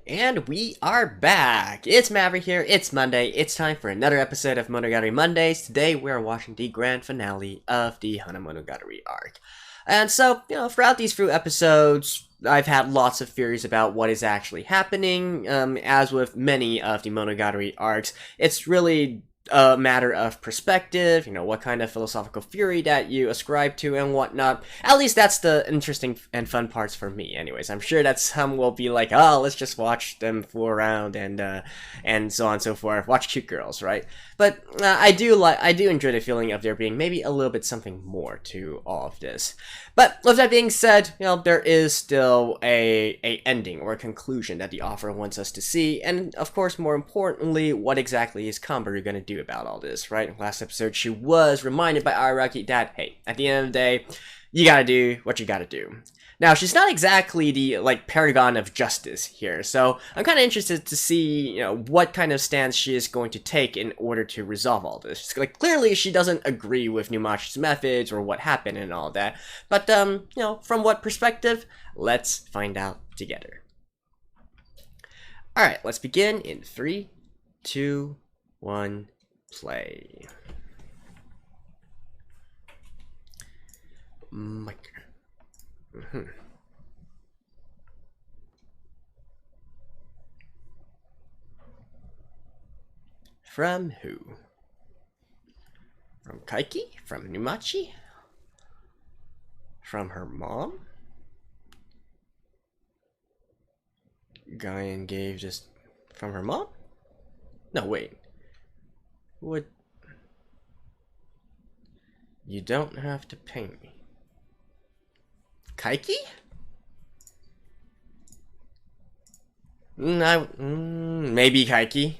And we are back! It's Maverick here, it's Monday, it's time for another episode of Monogatari Mondays. Today we are watching the grand finale of the Hanamonogatari arc. And so, throughout these few episodes, I've had lots of theories about what is actually happening. As with many of the Monogatari arcs, it's really a matter of perspective, what kind of philosophical theory that you ascribe to and whatnot. At least that's the interesting and fun parts for me anyways. I'm sure that some will be like, oh, let's just watch them fool around and so on and so forth. Watch cute girls, right? But I do enjoy the feeling of there being maybe a little bit something more to all of this. But with that being said, there is still a ending or a conclusion that the author wants us to see, and of course, more importantly, what exactly is Kanbaru going to do about all this, right? Last episode, she was reminded by Araki that, hey, at the end of the day, you gotta do what you gotta do. Now, she's not exactly the, paragon of justice here, so I'm kind of interested to see, what kind of stance she is going to take in order to resolve all this. Clearly, she doesn't agree with Numachi's methods or what happened and all that, but, from what perspective? Let's find out together. Alright, let's begin in 3, 2, 1, play. From who? From Kaiki? From Numachi? From her mom? Guyan gave just from her mom? No, wait. What? You don't have to pay me. Kaiki? Maybe Kaiki.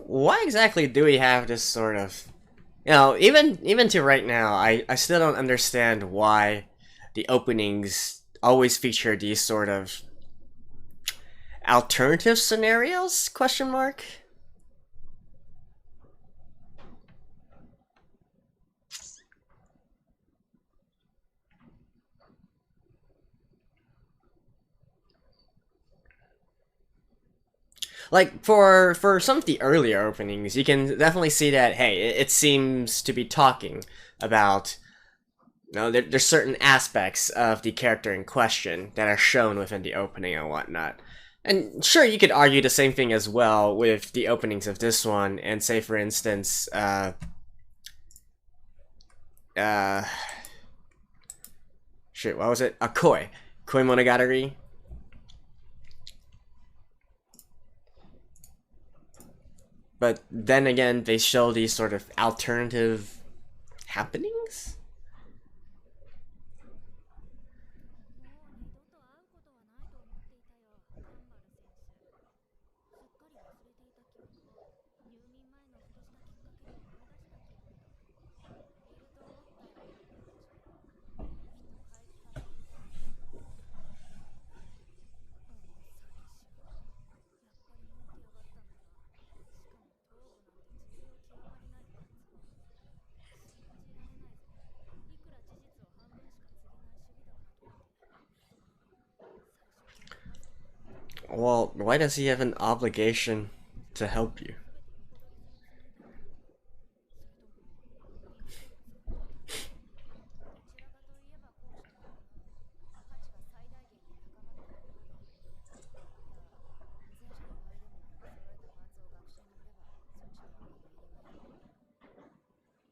Why exactly do we have this sort of... even to right now, I still don't understand why the openings always feature these sort of alternative scenarios, question mark? For some of the earlier openings, you can definitely see that, hey, it seems to be talking about, there's certain aspects of the character in question that are shown within the opening and whatnot. And sure, you could argue the same thing as well with the openings of this one, and say, for instance, shit, what was it? Koi Monogatari. But then again, they show these sort of alternative happenings? Well, why does he have an obligation to help you?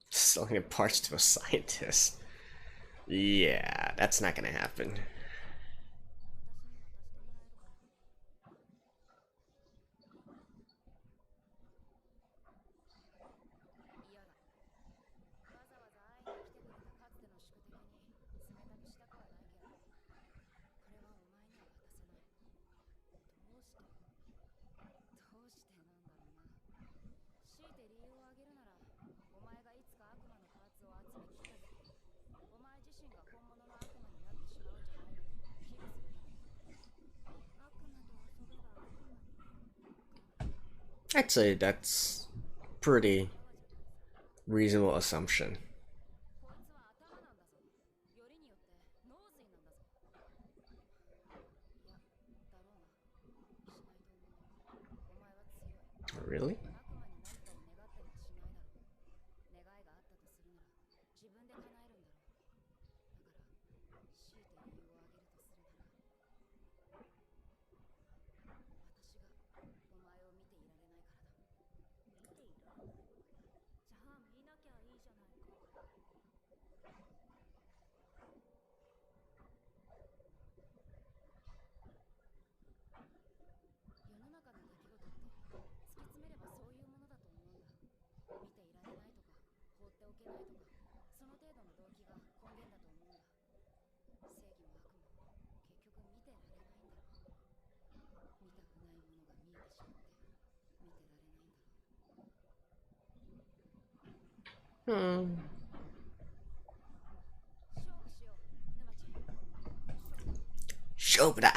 Selling parts to a scientist. Yeah, that's not gonna happen. I'd say that's pretty reasonable assumption. Really? Hmm. 勝負だ。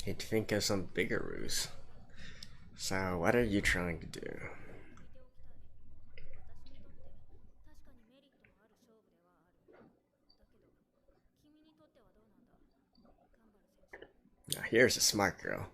Need to think of some bigger ruse. So, what are you trying to do? Now, here's a smart girl.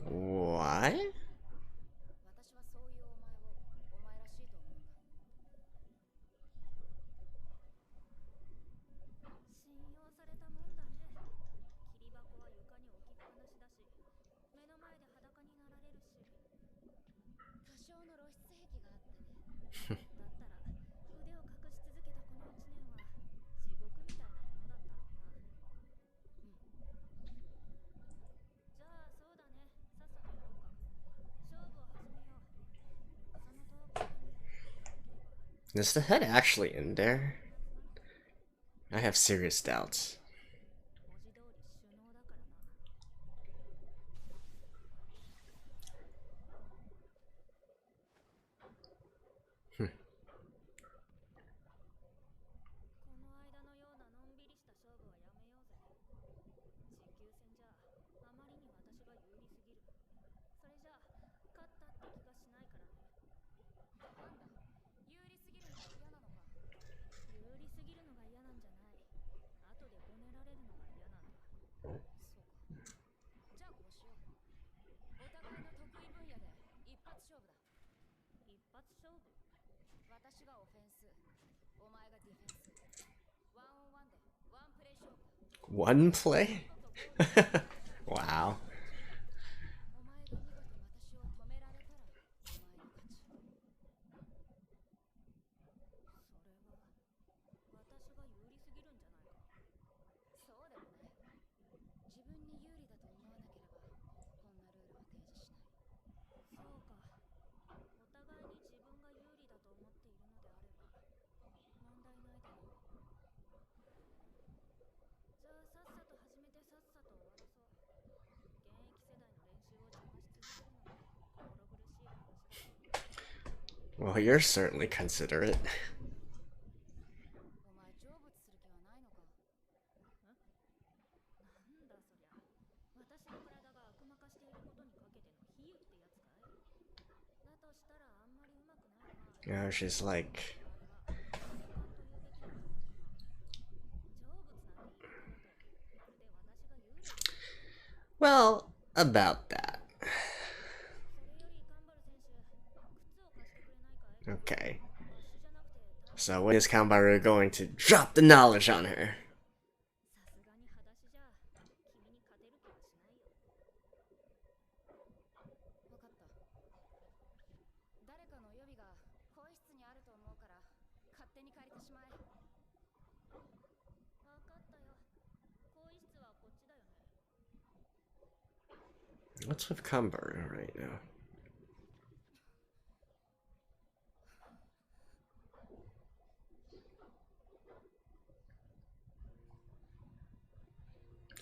What? Is the head actually in there? I have serious doubts. One play? Wow. Well, you're certainly considerate. Yeah, she's like... Well, about that. Okay. So when is Kanbaru going to drop the knowledge on her? What's with Kanbaru right now?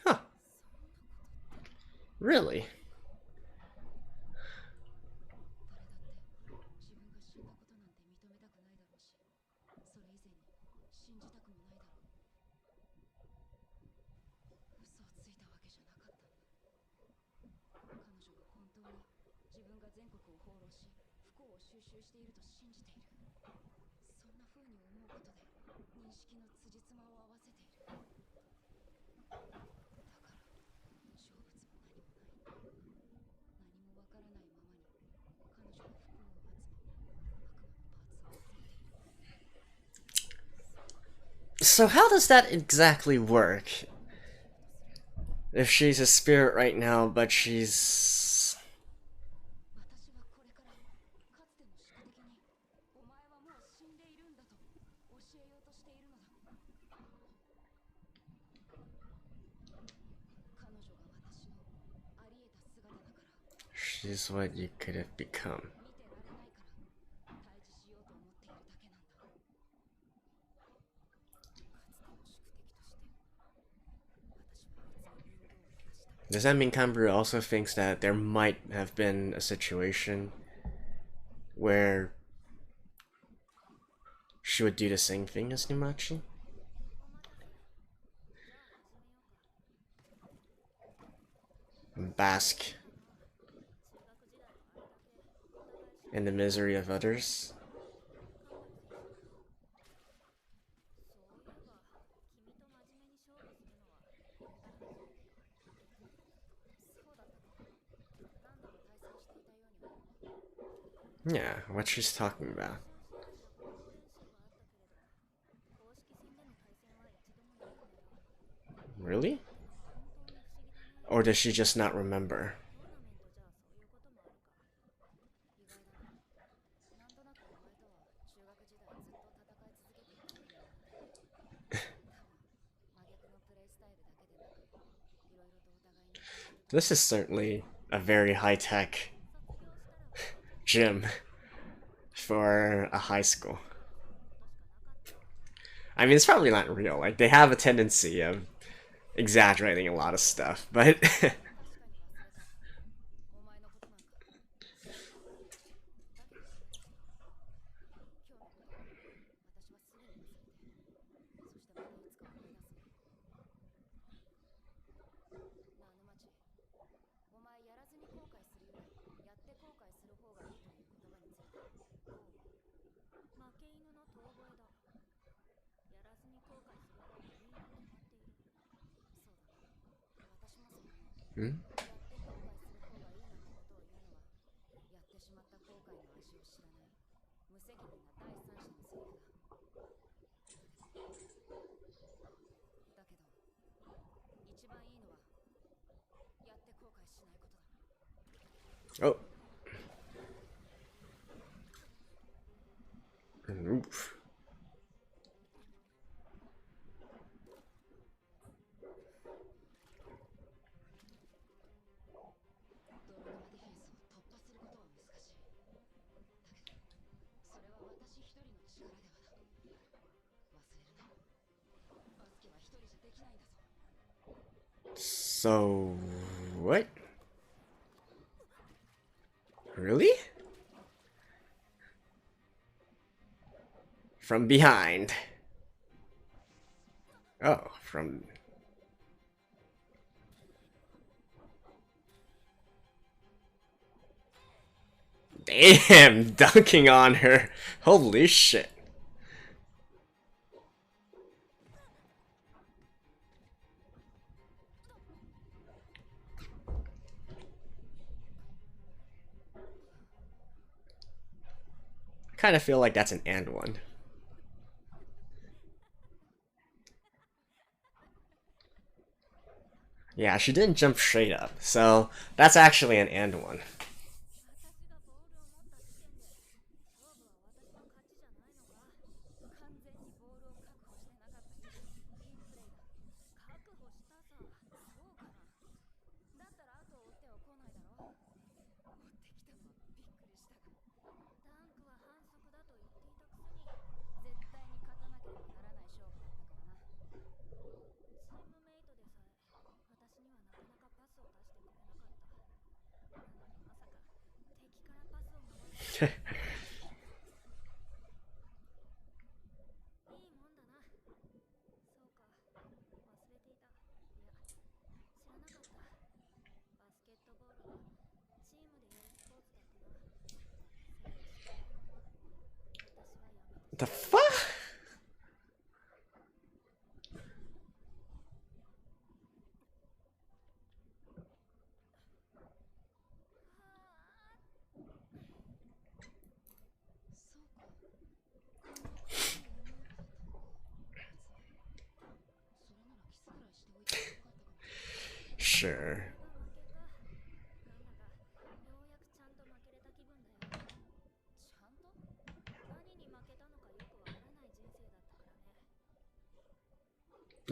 Huh. Really? So how does that exactly work? If she's a spirit right now, but she's... She's what you could have become. Does that mean Kanbaru also thinks that there might have been a situation where she would do the same thing as Numachi? And bask in the misery of others? Yeah, what she's talking about. Really? Or does she just not remember? This is certainly a very high-tech gym for a high school. I mean, it's probably not real. Like, they have a tendency of exaggerating a lot of stuff, but... Hmm? Oh. Oof. So, what? Really? From behind. Oh, from... Damn, dunking on her. Holy shit. I kind of feel like that's an and one. Yeah, she didn't jump straight up, so that's actually an and one. The fuck? Sure.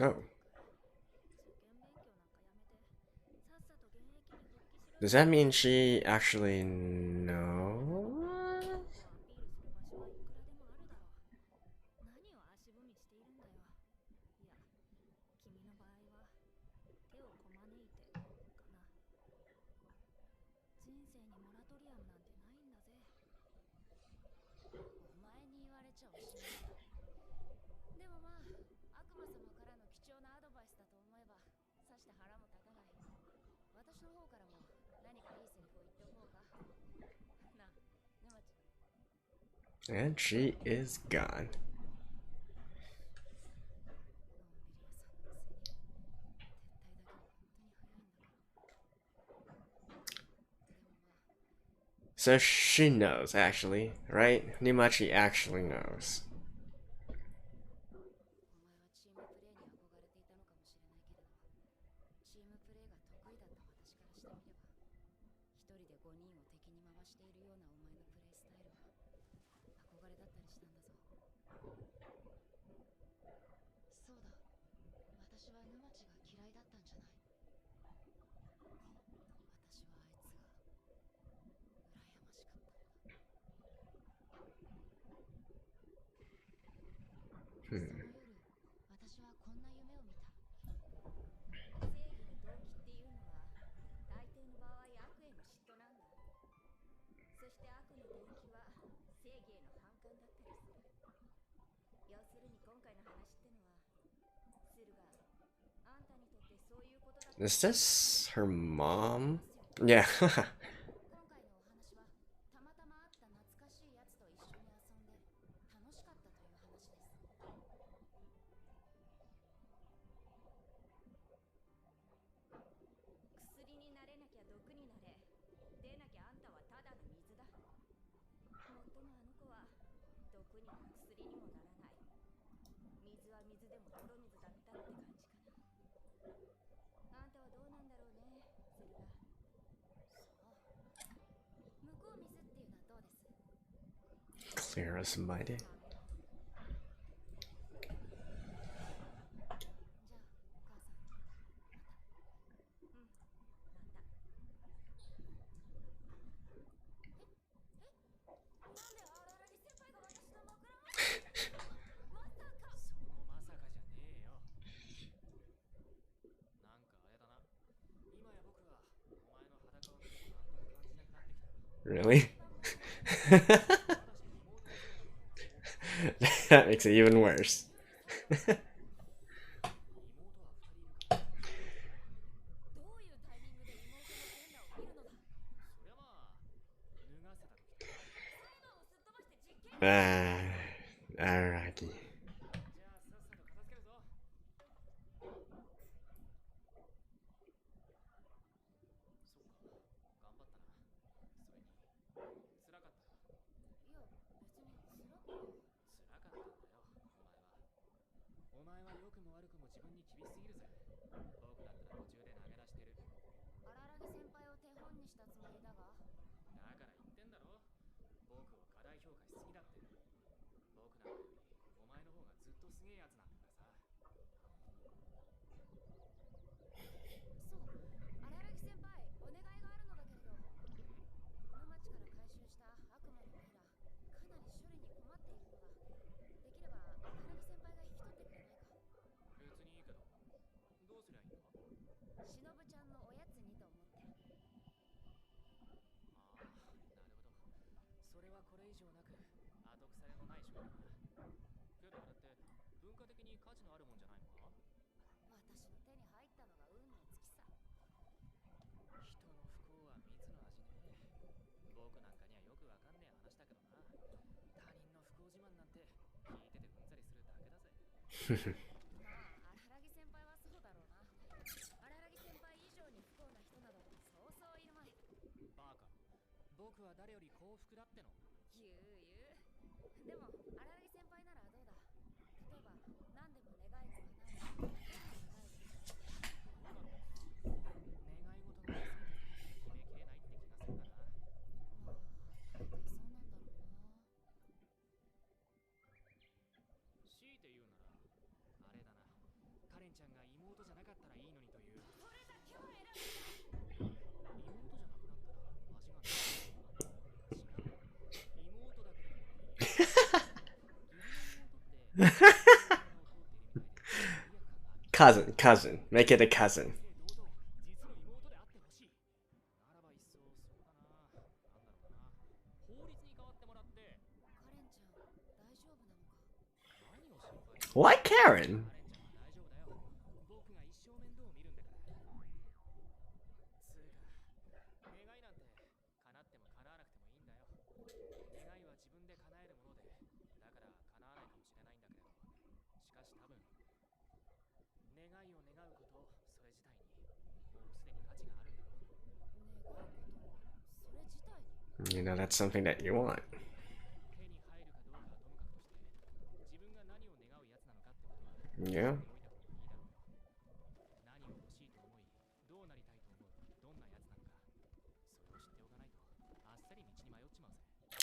Oh. Does that mean she actually knows? And she is gone. So she knows, actually, right? Nimachi actually knows. Is this her mom? Yeah. clear us mighty. Really? That makes it even worse. Araki. Cousin. Make it a cousin. Why Karen? You know, that's something that you want. Yeah.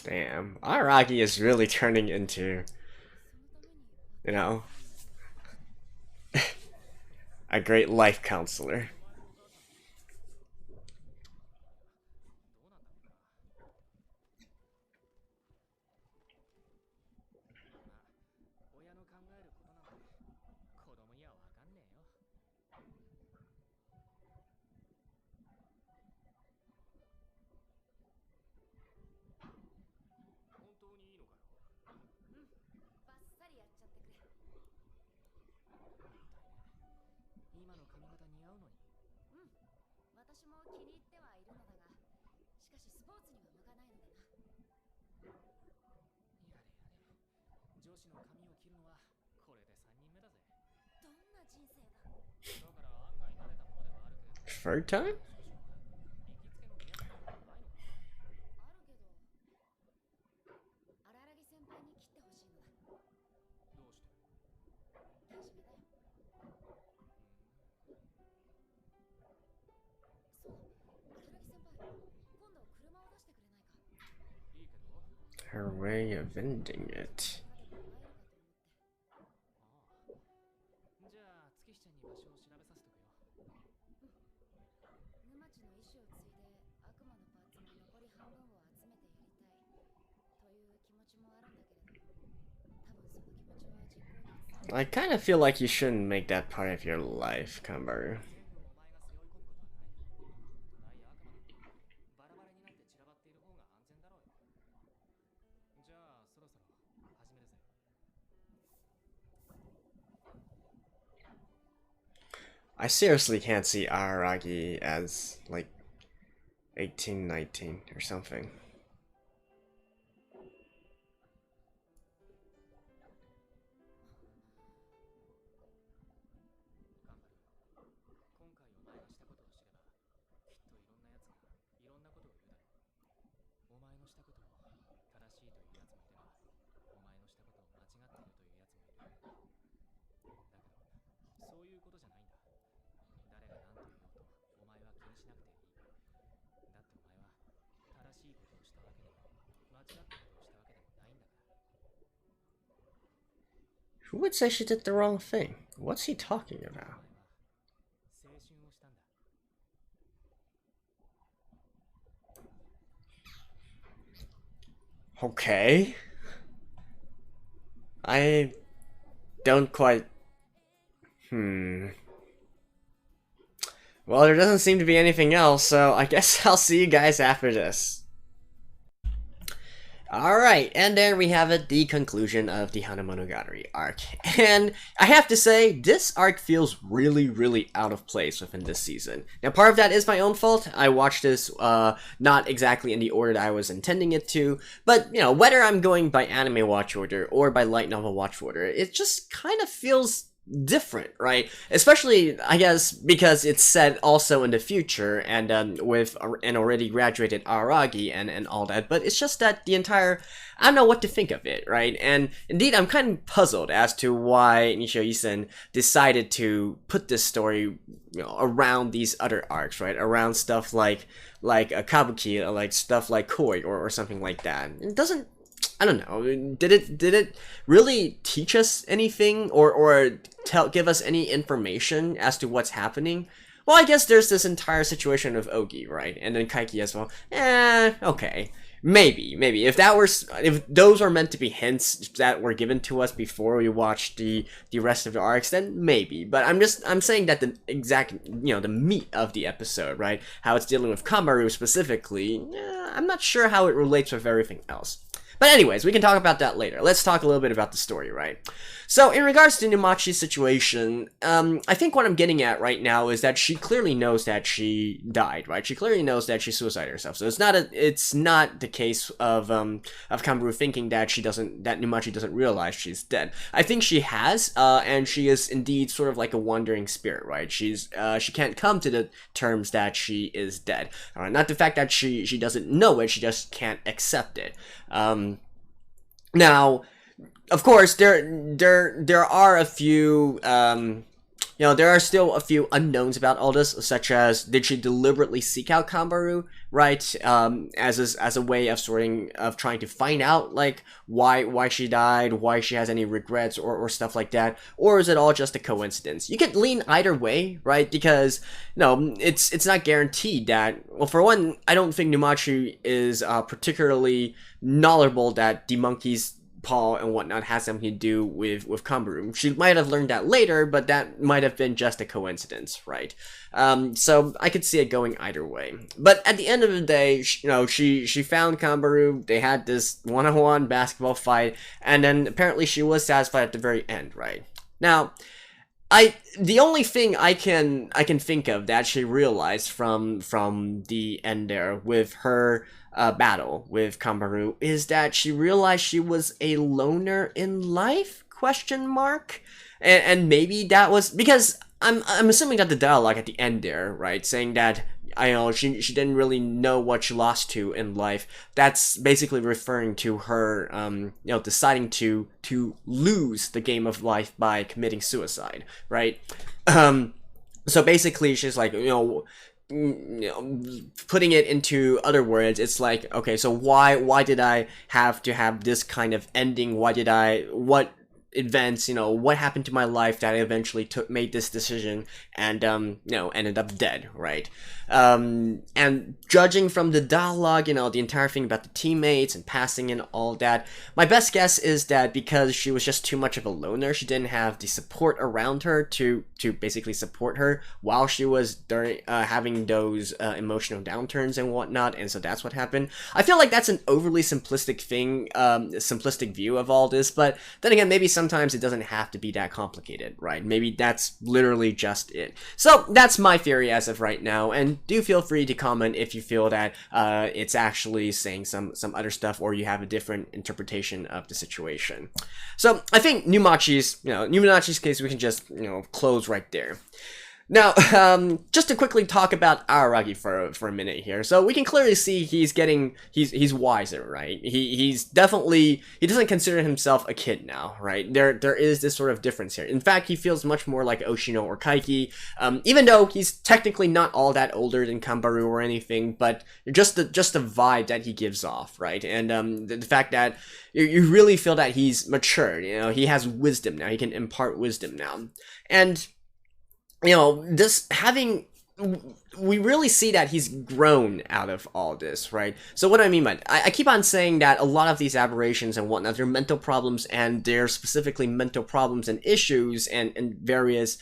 Damn, Araki is really turning into, you know, a great life counselor. Third time? her way of ending it. I kind of feel like you shouldn't make that part of your life, Kanbaru. I seriously can't see Araragi as, like, 18, 19 or something. Who would say she did the wrong thing? What's he talking about? Okay. I don't quite... Well, there doesn't seem to be anything else, so I guess I'll see you guys after this. Alright, and there we have it, the conclusion of the Hanamonogatari arc. And I have to say, this arc feels really, really out of place within this season. Now, part of that is my own fault. I watched this not exactly in the order that I was intending it to, but, you know, whether I'm going by anime watch order or by light novel watch order, it just kind of feels different, right? Especially, I guess, because it's set also in the future and with an already graduated Aragi and all that, but it's just that the entire, I don't know what to think of it, right? And indeed, I'm kind of puzzled as to why Nishio Isen decided to put this story, you know, around these other arcs, right? Around stuff like a Kabuki, like stuff like Koi or something like that. It doesn't, I don't know. Did it really teach us anything or give us any information as to what's happening? Well, I guess there's this entire situation of Ogi, right? And then Kaiki as well. Okay. Maybe. If those are meant to be hints that were given to us before we watched the rest of the arcs, then maybe. But I'm saying that the exact, you know, the meat of the episode, right? How it's dealing with Kanbaru specifically, I'm not sure how it relates with everything else. But anyways, we can talk about that later. Let's talk a little bit about the story, right? So, in regards to Numachi's situation, I think what I'm getting at right now is that she clearly knows that she died, right? She clearly knows that she suicided herself. So it's not the case of Kanbaru thinking that Numachi doesn't realize she's dead. I think she has, and she is indeed sort of like a wandering spirit, right? She can't come to the terms that she is dead. Not the fact that she doesn't know it, she just can't accept it. Now, of course, there are a few, you know, there are still a few unknowns about all this, such as, did she deliberately seek out Kanbaru, right, as a way of trying to find out, like, why she died, why she has any regrets, or stuff like that, or is it all just a coincidence? You could lean either way, right, because, no, it's not guaranteed that, well, for one, I don't think Numachi is particularly knowledgeable that the monkey's paw and whatnot has something to do with Kanbaru. She might have learned that later, but that might have been just a coincidence, right? So I could see it going either way. But at the end of the day, she found Kanbaru, they had this one-on-one basketball fight, and then apparently she was satisfied at the very end, right? Now, the only thing I can think of that she realized from the end there with her battle with Kanbaru is that she realized she was a loner in life? ? And maybe that was because I'm assuming that the dialogue at the end there, right, saying that she didn't really know what she lost to in life. That's basically referring to her deciding to lose the game of life by committing suicide, right? So basically she's like, putting it into other words, it's like, okay, so why did I have to have this kind of ending? What events, what happened to my life that I eventually made this decision and ended up dead, right? And judging from the dialogue, the entire thing about the teammates and passing and all that, my best guess is that because she was just too much of a loner, she didn't have the support around her to basically support her while she was having those emotional downturns and whatnot, and so that's what happened. I feel like that's an overly simplistic view of all this, but then again, maybe sometimes it doesn't have to be that complicated, right? Maybe that's literally just it. So that's my theory as of right now, and do feel free to comment if you feel that it's actually saying some other stuff, or you have a different interpretation of the situation. So I think Numachi's case, we can just close right there. Now, just to quickly talk about Araragi for a minute here. So we can clearly see he's wiser, right? He doesn't consider himself a kid now, right? There is this sort of difference here. In fact, he feels much more like Oshino or Kaiki, even though he's technically not all that older than Kanbaru or anything, but just the vibe that he gives off, right? And the fact that you really feel that he's matured, he has wisdom now, he can impart wisdom now. And we really see that he's grown out of all this, right? So what do I mean by that? I keep on saying that a lot of these aberrations and whatnot, they're mental problems, and they're specifically mental problems and issues and various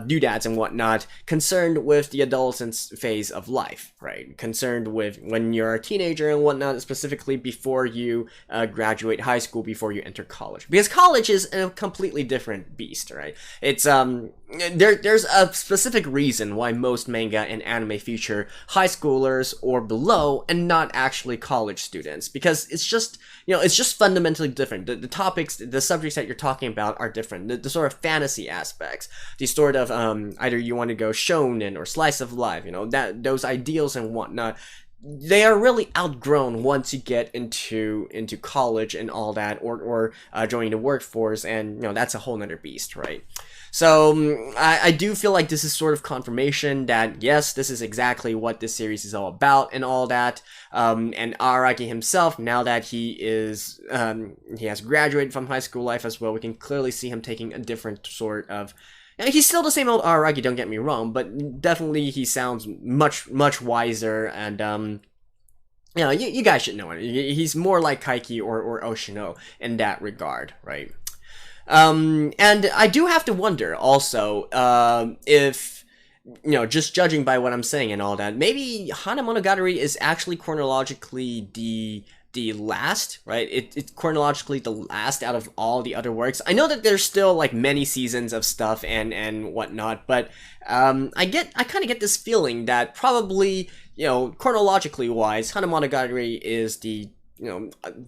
doodads and whatnot concerned with the adolescence phase of life, right? Concerned with when you're a teenager and whatnot, specifically before you graduate high school, before you enter college. Because college is a completely different beast, right? It's there's a specific reason why most manga and anime feature high schoolers or below and not actually college students, because it's just fundamentally different. The topics, the subjects that you're talking about are different. The sort of fantasy aspects, the sort of either you want to go shonen or slice of life, that those ideals and whatnot, they are really outgrown once you get into college and all that, or joining the workforce, and that's a whole nother beast, right? So I do feel like this is sort of confirmation that yes, this is exactly what this series is all about and all that. And Araki himself, now that he has graduated from high school life as well, we can clearly see him taking a different sort of. He's still the same old Araki, don't get me wrong, but definitely he sounds much wiser, and you guys should know it. He's more like Kaiki or Oshino in that regard, right? And I do have to wonder also, if, just judging by what I'm saying and all that, maybe Hanamonogatari is actually chronologically the last, right? It's chronologically the last out of all the other works. I know that there's still like many seasons of stuff and whatnot, but I kind of get this feeling that probably, chronologically wise, Hanamonogatari is the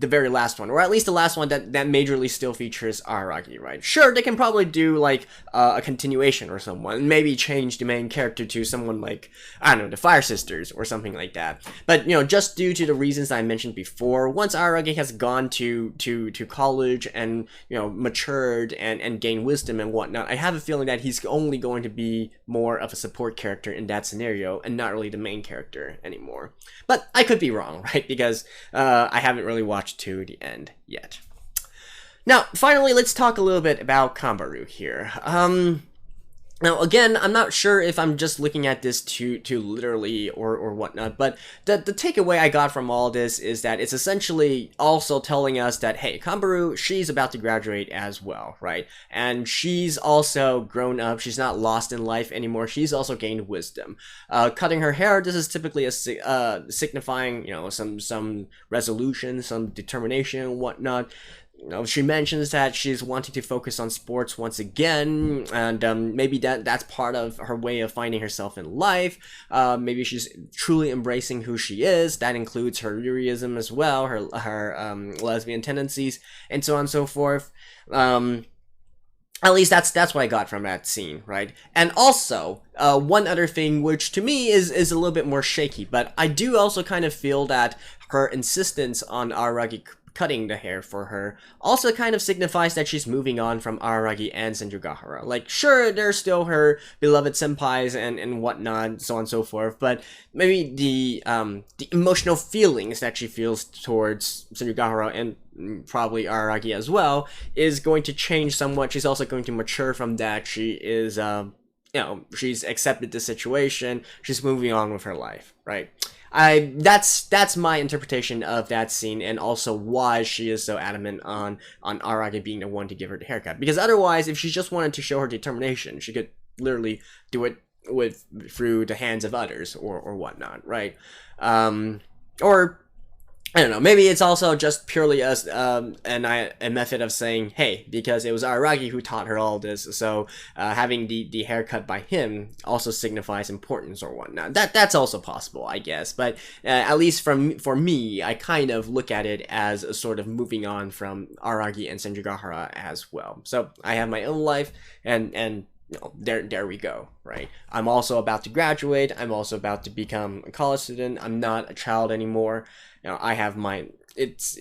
very last one, or at least the last one that majorly still features Araki, right? Sure, they can probably do like a continuation or someone, maybe change the main character to someone like, I don't know, the Fire Sisters or something like that. But just due to the reasons I mentioned before, once Araki has gone to college and matured and gained wisdom and whatnot, I have a feeling that he's only going to be more of a support character in that scenario and not really the main character anymore. But I could be wrong, right? Because I haven't really watched to the end yet. Now, finally, let's talk a little bit about Kanbaru here. Now, again, I'm not sure if I'm just looking at this too literally or whatnot, but the takeaway I got from all this is that it's essentially also telling us that, hey, Kanbaru, she's about to graduate as well, right? And she's also grown up. She's not lost in life anymore. She's also gained wisdom. Cutting her hair, this is typically a signifying, some resolution, some determination and whatnot. She mentions that she's wanting to focus on sports once again, and maybe that's part of her way of finding herself in life. Maybe she's truly embracing who she is. That includes her Yuriism as well, her lesbian tendencies, and so on and so forth. At least that's what I got from that scene, right? And also, one other thing which to me is a little bit more shaky, but I do also kind of feel that her insistence on Araki cutting the hair for her also kind of signifies that she's moving on from Araragi and Senjugahara. Like, sure, they're still her beloved senpais and whatnot, so on and so forth, but maybe the emotional feelings that she feels towards Senjugahara and probably Araragi as well is going to change somewhat. She's also going to mature from that. She is, she's accepted the situation. She's moving on with her life, right? That's my interpretation of that scene, and also why she is so adamant on Araragi being the one to give her the haircut. Because otherwise, if she just wanted to show her determination, she could literally do it through the hands of others or whatnot, right? Or I don't know, maybe it's also just purely as a method of saying, hey, because it was Araragi who taught her all this, so having the haircut by him also signifies importance or whatnot. That's also possible, I guess, but at least for me, I kind of look at it as a sort of moving on from Araragi and Senjugahara as well. So I have my own life, and there we go, right? I'm also about to graduate. I'm also about to become a college student. I'm not a child anymore. I have my, as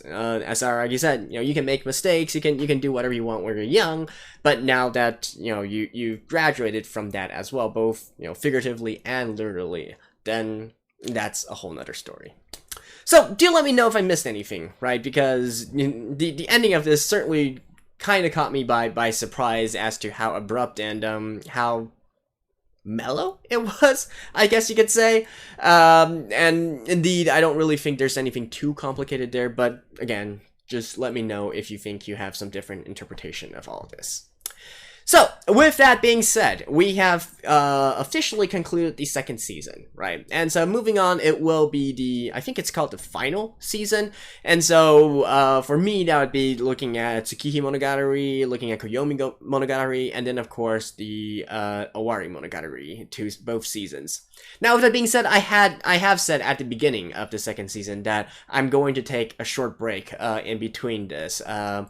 Araragi said, you can make mistakes, you can do whatever you want when you're young, but now that, you graduated from that as well, both, figuratively and literally, then that's a whole nother story. So, do let me know if I missed anything, right? Because the ending of this certainly kind of caught me by surprise as to how abrupt and, how mellow it was, I guess you could say. And indeed, I don't really think there's anything too complicated there, but again, just let me know if you think you have some different interpretation of all of this. So, with that being said, we have officially concluded the second season, right? And so moving on, it will be I think it's called the final season. And so for me, that would be looking at Tsukihi Monogatari, looking at Koyomi Monogatari, and then of course the Owari Monogatari, both seasons. Now, with that being said, I have said at the beginning of the second season that I'm going to take a short break in between this. I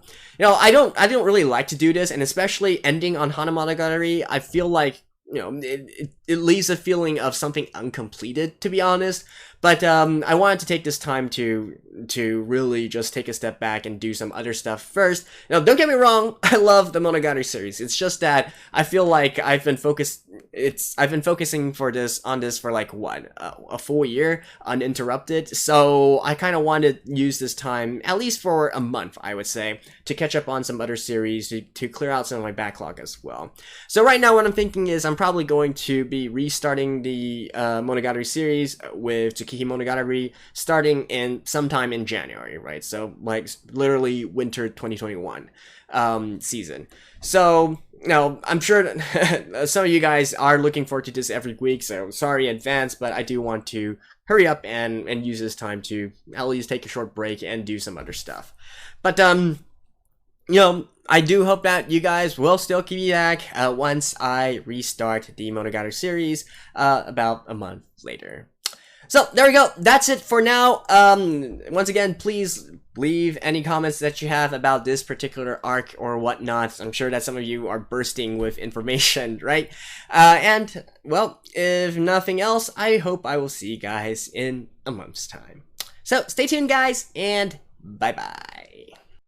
don't really like to do this, and especially ending on Hanamonogatari, I feel like, it leaves a feeling of something uncompleted, to be honest. But I wanted to take this time to really just take a step back and do some other stuff first. Now, don't get me wrong, I love the Monogatari series. It's just that I feel like I've been focusing on this for like what, a full year uninterrupted. So I kind of wanted to use this time, at least for a month, I would say, to catch up on some other series, to clear out some of my backlog as well. So right now, what I'm thinking is I'm probably going to be restarting the Monogatari series with Tsukihi Monogatari starting sometime in January, right? So like literally winter 2021 season. So I'm sure that some of you guys are looking forward to this every week, so sorry in advance, but I do want to hurry up and use this time to at least take a short break and do some other stuff. But I do hope that you guys will still keep me back once I restart the Monogatari series about a month later. So, there we go. That's it for now. Once again, please leave any comments that you have about this particular arc or whatnot. I'm sure that some of you are bursting with information, right? And, well, if nothing else, I hope I will see you guys in a month's time. So, stay tuned, guys, and bye-bye.